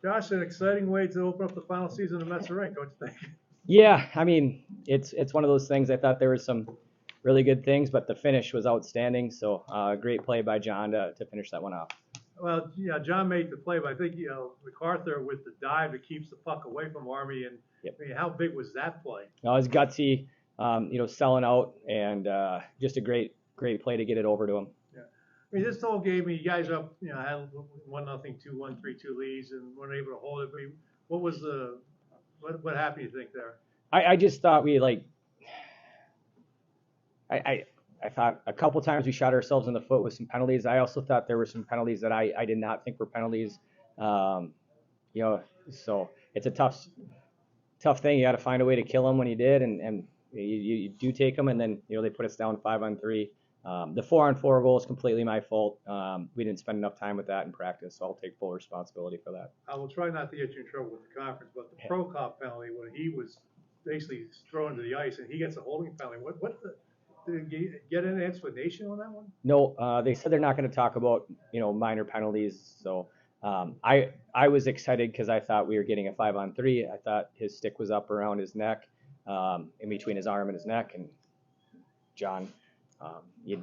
Josh, an exciting way to open up the final season of Messa Rink, don't you think? Yeah, I mean, it's one of those things. I thought there was some really good things, but the finish was outstanding. So great play by John to finish that one off. Well, yeah, John made the play, but I think MacArthur with the dive that keeps the puck away from Army, and Yep. I mean, how big was that play? It was gutsy, selling out, and just a great play to get it over to him. Yeah, I mean, this whole game, you guys up, had 1-0, 2-1, 3-2 leads, and weren't able to hold it. But what was what happened? You think there? I just thought we I thought a couple times we shot ourselves in the foot with some penalties. I also thought there were some penalties that I did not think were penalties. So it's a tough thing. You got to find a way to kill them when you did, and you do take them, and then they put us down 5-on-3. The 4-on-4 goal is completely my fault. We didn't spend enough time with that in practice, so I'll take full responsibility for that. I will try not to get you in trouble with the conference, but the pro cop penalty when he was basically thrown to the ice and he gets a holding penalty. Did you get an explanation on that one? No, they said they're not going to talk about minor penalties. So I was excited because I thought we were getting a 5-on-3. I thought his stick was up around his neck, in between his arm and his neck, and John, he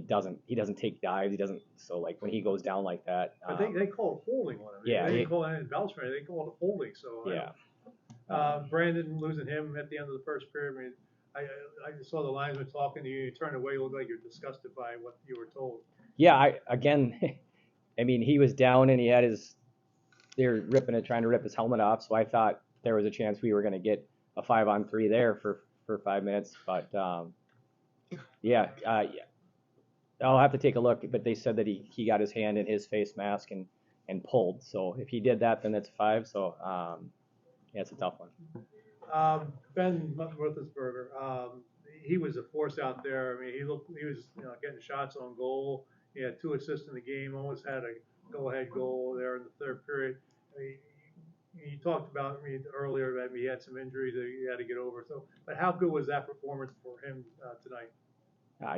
doesn't take dives. He doesn't. So like when he goes down like that, I think they called holding on him. Yeah, they didn't call it embellishment. They called it holding. So yeah. Brandon losing him at the end of the first period. I mean, I saw the linesman talking to you. You turned away. You looked like you're disgusted by what you were told. Yeah, I mean, he was down and they were trying to rip his helmet off. So I thought there was a chance we were going to get a 5-on-3 there for 5 minutes. But yeah, I'll have to take a look. But they said that he got his hand in his face mask and pulled. So if he did that, then that's 5. So yeah, it's a tough one. Ben Roethlisberger, he was a force out there. I mean, he was getting shots on goal. He had 2 assists in the game. Almost had a go-ahead goal there in the third period. I mean, you talked about earlier that he had some injuries that he had to get over. So, but how good was that performance for him tonight?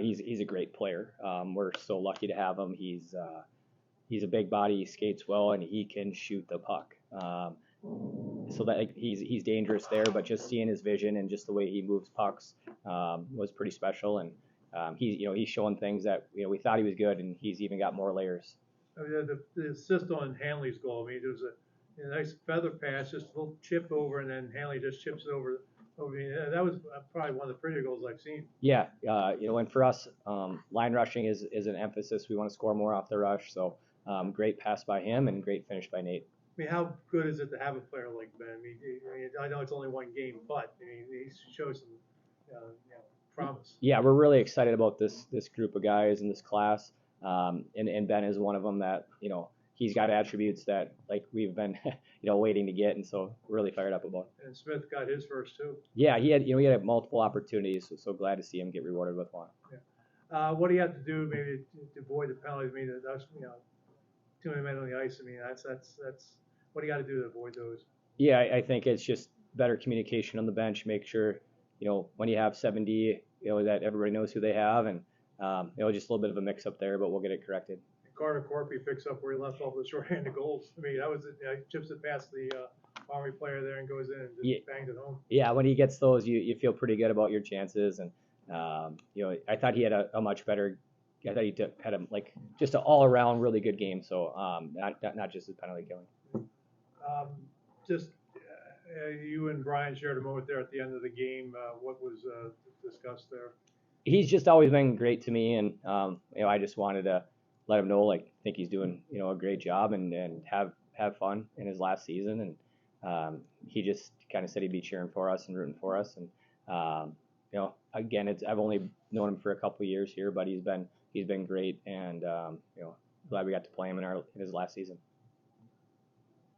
He's a great player. We're so lucky to have him. He's a big body. He skates well, and he can shoot the puck. So that he's dangerous there, but just seeing his vision and just the way he moves pucks was pretty special. And he's showing things that we thought he was good, and he's even got more layers. I mean, the assist on Hanley's goal. I mean, there was a nice feather pass, just a little chip over, and then Hanley just chips it over. I mean, that was probably one of the prettier goals I've seen. Yeah, and for us, line rushing is an emphasis. We want to score more off the rush. So great pass by him and great finish by Nate. I mean, how good is it to have a player like Ben? I mean, I know it's only one game, but I mean, he shows some promise. Yeah, we're really excited about this group of guys in this class, and Ben is one of them that he's got attributes that we've been waiting to get, and so we're really fired up about it. And Smith got his first too. Yeah, he had multiple opportunities, so glad to see him get rewarded with one. Yeah. What do you have to do maybe to avoid the penalties? I mean, that's too many men on the ice. I mean, that's what do you got to do to avoid those? Yeah, I think it's just better communication on the bench. Make sure when you have 7D, that everybody knows who they have, and just a little bit of a mix-up there, but we'll get it corrected. Carter Corpy picks up where he left off the short-handed goals. I mean, that was it. Chips it past the Army player there and goes in and just bangs it home. Yeah, when he gets those, you feel pretty good about your chances, and I thought he had a much better. I thought he had just an all-around really good game. So not just his penalty killing. You and Brian shared a moment there at the end of the game. What was discussed there? He's just always been great to me, and I just wanted to let him know, think he's doing a great job and have fun in his last season, and he just kind of said he'd be cheering for us and rooting for us, and again, I've only known him for a couple of years here, but he's been great, and glad we got to play him in his last season.